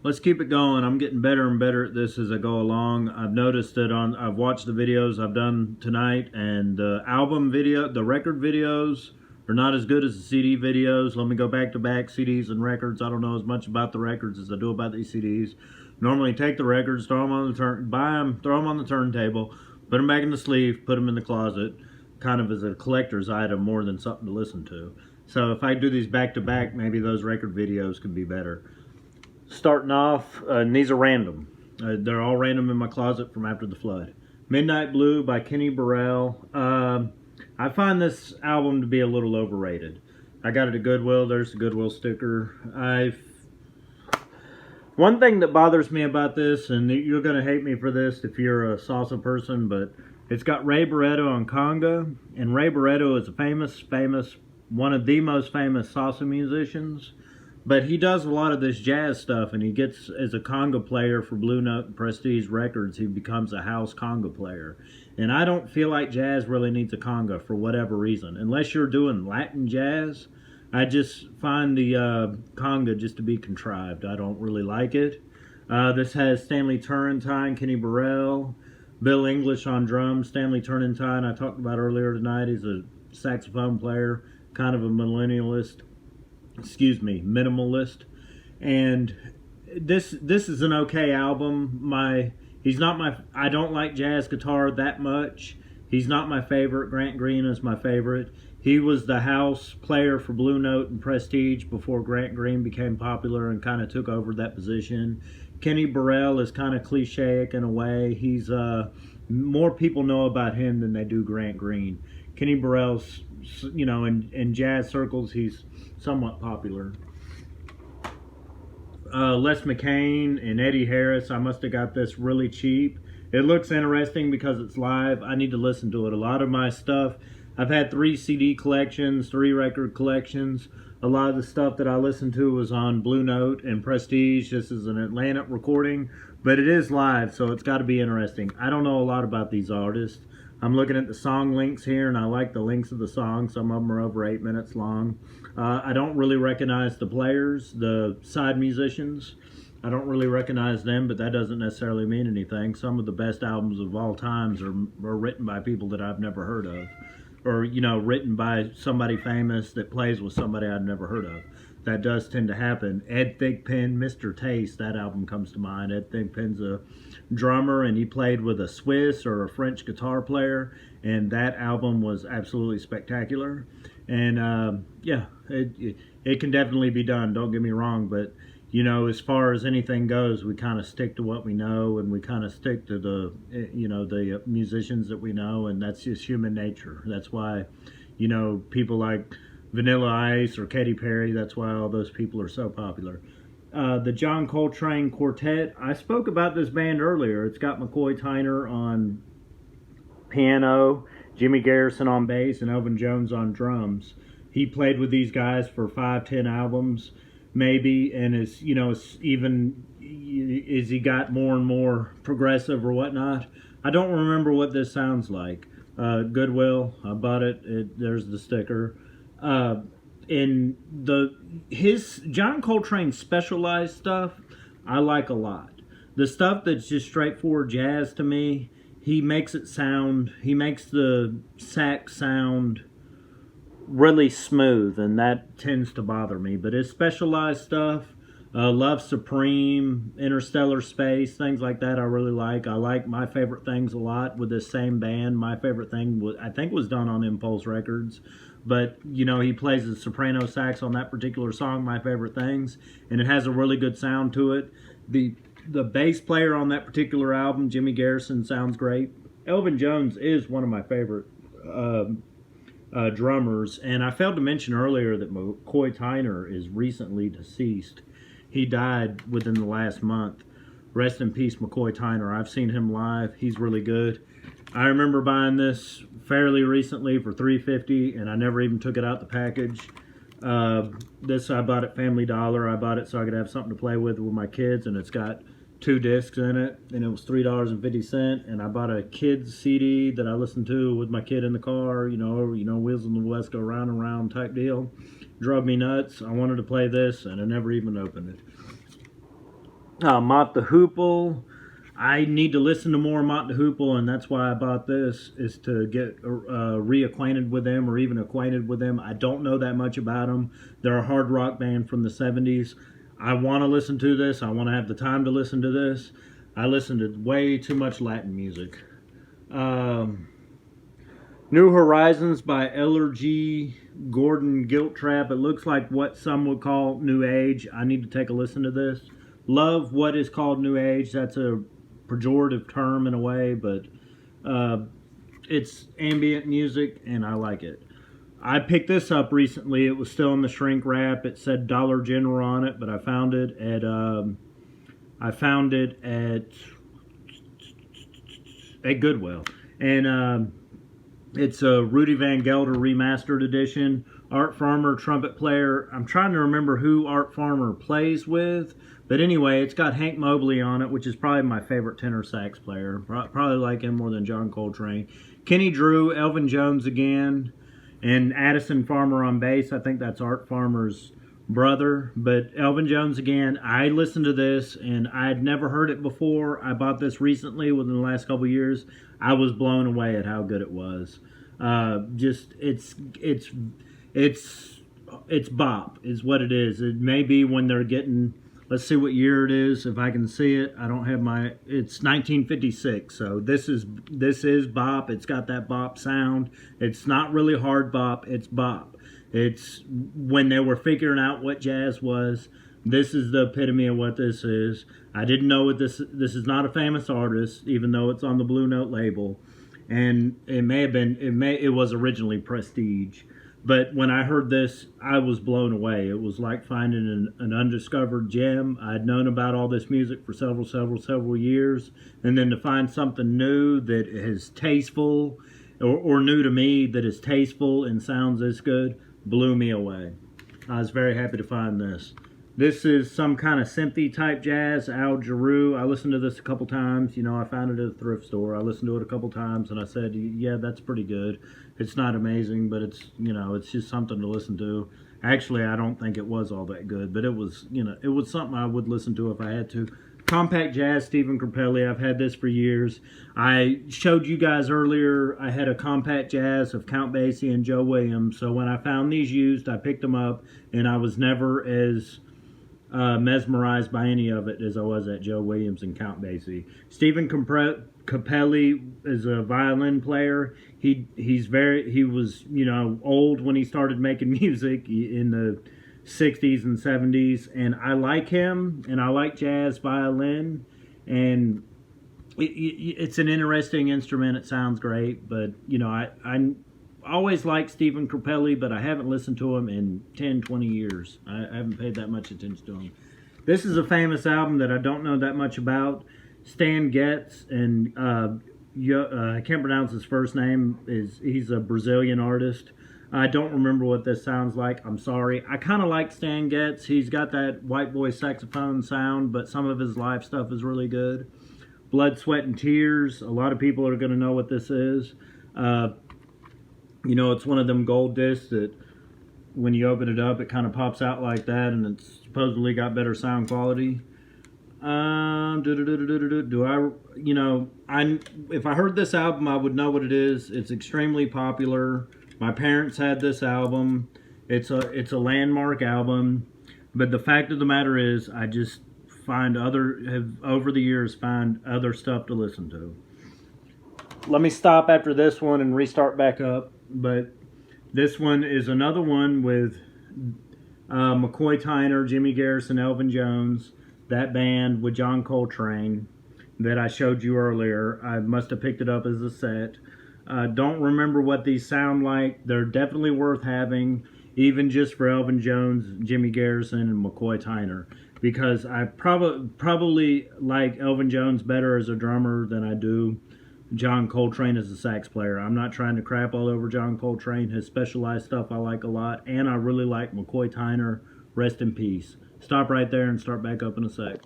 let's keep it going. I'm getting better and better at this as I go along. I've noticed that I've watched the videos I've done tonight, and the record videos are not as good as the CD videos. Let me go back to back CDs and records. I don't know as much about the records as I do about these CDs. Normally take the records, throw them on the buy them, throw them on the turntable, put them back in the sleeve, put them in the closet, kind of as a collector's item more than something to listen to. So if I do these back to back, maybe those record videos could be better. Starting off, and these are random. They're all random in my closet from after the flood. Midnight Blue by Kenny Burrell. I find this album to be a little overrated. I got it at Goodwill. There's the Goodwill sticker. One thing that bothers me about this, and you're going to hate me for this if you're a salsa person, but it's got Ray Barretto on conga, and Ray Barretto is a famous, one of the most famous salsa musicians. But he does a lot of this jazz stuff, and he gets, as a conga player for Blue Note and Prestige Records, he becomes a house conga player. And I don't feel like jazz really needs a conga for whatever reason. Unless you're doing Latin jazz, I just find the conga just to be contrived. I don't really like it. This has Stanley Turrentine, Kenny Burrell, Bill English on drums. Stanley Turrentine, I talked about earlier tonight. He's a saxophone player, kind of a minimalist. And this is an okay album. I don't like jazz guitar that much. He's not my favorite. Grant Green is my favorite. He was the house player for Blue Note and Prestige before Grant Green became popular and kind of took over that position. Kenny Burrell is kind of cliche in a way. He's more people know about him than they do Grant Green. Kenny Burrell's, in jazz circles, he's somewhat popular. Les McCain and Eddie Harris. I must have got this really cheap. It looks interesting because it's live. I need to listen to it. A lot of my stuff, I've had 3 CD collections, 3 record collections. A lot of the stuff that I listened to was on Blue Note and Prestige. This is an Atlanta recording, but it is live, so it's got to be interesting. I don't know a lot about these artists. I'm looking at the song links here, and I like the links of the songs. Some of them are over 8 minutes long. I don't really recognize the players, the side musicians. I don't really recognize them, but that doesn't necessarily mean anything. Some of the best albums of all times are written by people that I've never heard of. Or, written by somebody famous that plays with somebody I've never heard of. That does tend to happen. Ed Thigpen, Mr. Taste, that album comes to mind. Ed Thigpen's a drummer, and he played with a Swiss or a French guitar player, and that album was absolutely spectacular. And it can definitely be done, don't get me wrong, but as far as anything goes, we kind of stick to what we know, and we kind of stick to the the musicians that we know, and that's just human nature. That's why people like Vanilla Ice or Katy Perry, that's why all those people are so popular. The John Coltrane Quartet, I spoke about this band earlier. It's got McCoy Tyner on piano, Jimmy Garrison on bass, and Elvin Jones on drums. He played with these guys for 5-10 albums maybe, and as he got more and more progressive or whatnot. I don't remember what this sounds like. Goodwill, I bought it. There's the sticker. In his John Coltrane specialized stuff, I like a lot. The stuff that's just straightforward jazz to me, he makes the sax sound really smooth, and that tends to bother me. But his specialized stuff, Love Supreme, Interstellar Space, things like that, I really like. I like My Favorite Things a lot with this same band. My Favorite Thing was done on Impulse Records, but he plays the soprano sax on that particular song, My Favorite Things, and it has a really good sound to it. The bass player on that particular album, Jimmy Garrison, sounds great. Elvin Jones is one of my favorite drummers, and I failed to mention earlier that McCoy Tyner is recently deceased. He died within the last month. Rest in peace, McCoy Tyner. I've seen him live. He's really good. I remember buying this fairly recently for $3.50, and I never even took it out the package. This I bought at Family Dollar. I bought it so I could have something to play with my kids, and it's got 2 discs in it, and it was $3.50. And I bought a kids CD that I listened to with my kid in the car. Wheels on the West go round and round type deal. Drove me nuts. I wanted to play this, and I never even opened it. Mott the Hoople. I need to listen to more Mott the Hoople, and that's why I bought this, is to get reacquainted with them or even acquainted with them. I don't know that much about them. They're a hard rock band from the 70s. I want to listen to this. I want to have the time to listen to this. I listen to way too much Latin music. New Horizons by L.R.G. Gordon Guilt Trap. It looks like what some would call New Age. I need to take a listen to this. Love what is called New Age. That's a pejorative term in a way, but it's ambient music and I like it. I picked this up recently. It was still in the shrink wrap. It said Dollar General on it, but I found it at Goodwill, and it's a Rudy Van Gelder remastered edition. Art Farmer trumpet player. I'm trying to remember who Art Farmer plays with, but anyway, it's got Hank Mobley on it, which is probably my favorite tenor sax player. Probably like him more than John Coltrane. Kenny Drew, Elvin Jones again, and Addison Farmer on bass. I think that's Art Farmer's brother, but Elvin Jones again. I listened to this and I had never heard it before. I bought this recently within the last couple years. I was blown away at how good it was. Just it's bop is what it is. It may be when they're getting, let's see what year it is if I can see it. I don't have my, it's 1956. So this is bop. It's got that bop sound. It's not really hard bop, it's bop. It's when they were figuring out what jazz was. This is the epitome of what this is. I didn't know what this is not a famous artist, even though it's on the Blue Note label. And it was originally Prestige. But when I heard this, I was blown away. It was like finding an undiscovered gem. I'd known about all this music for several years. And then to find something new that is tasteful, or new to me, that is tasteful and sounds this good, blew me away. I was very happy to find this. This is some kind of synthy type jazz, Al Jarreau. I listened to this a couple times. You know, I found it at a thrift store. I listened to it a couple times and I said, yeah, that's pretty good. It's not amazing, but it's, you know, it's just something to listen to. Actually, I don't think it was all that good, but it was, you know, it was something I would listen to if I had to. Compact Jazz, Stephen Grappelli. I've had this for years. I showed you guys earlier, I had a Compact Jazz of Count Basie and Joe Williams. So when I found these used, I picked them up, and I was never as mesmerized by any of it as I was at Joe Williams and Count Basie. Stephen Capelli is a violin player. He was, you know, old when he started making music in the 60s and 70s, and I like him, and I like jazz violin, and it's an interesting instrument. It sounds great, but you know, I always liked Stephen Grappelli, but I haven't listened to him in 10-20 years. I haven't paid that much attention to him. This is a famous album that I don't know that much about. Stan Getz, and I can't pronounce his first name. He's a Brazilian artist. I don't remember what this sounds like. I'm sorry. I kind of like Stan Getz. He's got that white boy saxophone sound, but some of his live stuff is really good. Blood, Sweat, and Tears. A lot of people are going to know what this is. You know, it's one of them gold discs that when you open it up, it kind of pops out like that, and it's supposedly got better sound quality. If I heard this album, I would know what it is. It's extremely popular. My parents had this album. It's a landmark album. But the fact of the matter is, I just have over the years found other stuff to listen to. Let me stop after this one and restart back up. But this one is another one with McCoy Tyner, Jimmy Garrison, Elvin Jones, that band with John Coltrane that I showed you earlier. I must have picked it up as a set. Don't remember what these sound like. They're definitely worth having, even just for Elvin Jones, Jimmy Garrison, and McCoy Tyner, because I probably like Elvin Jones better as a drummer than I do John Coltrane as a sax player. I'm not trying to crap all over John Coltrane. His specialized stuff I like a lot, and I really like McCoy Tyner. Rest in peace. Stop right there and start back up in a sec.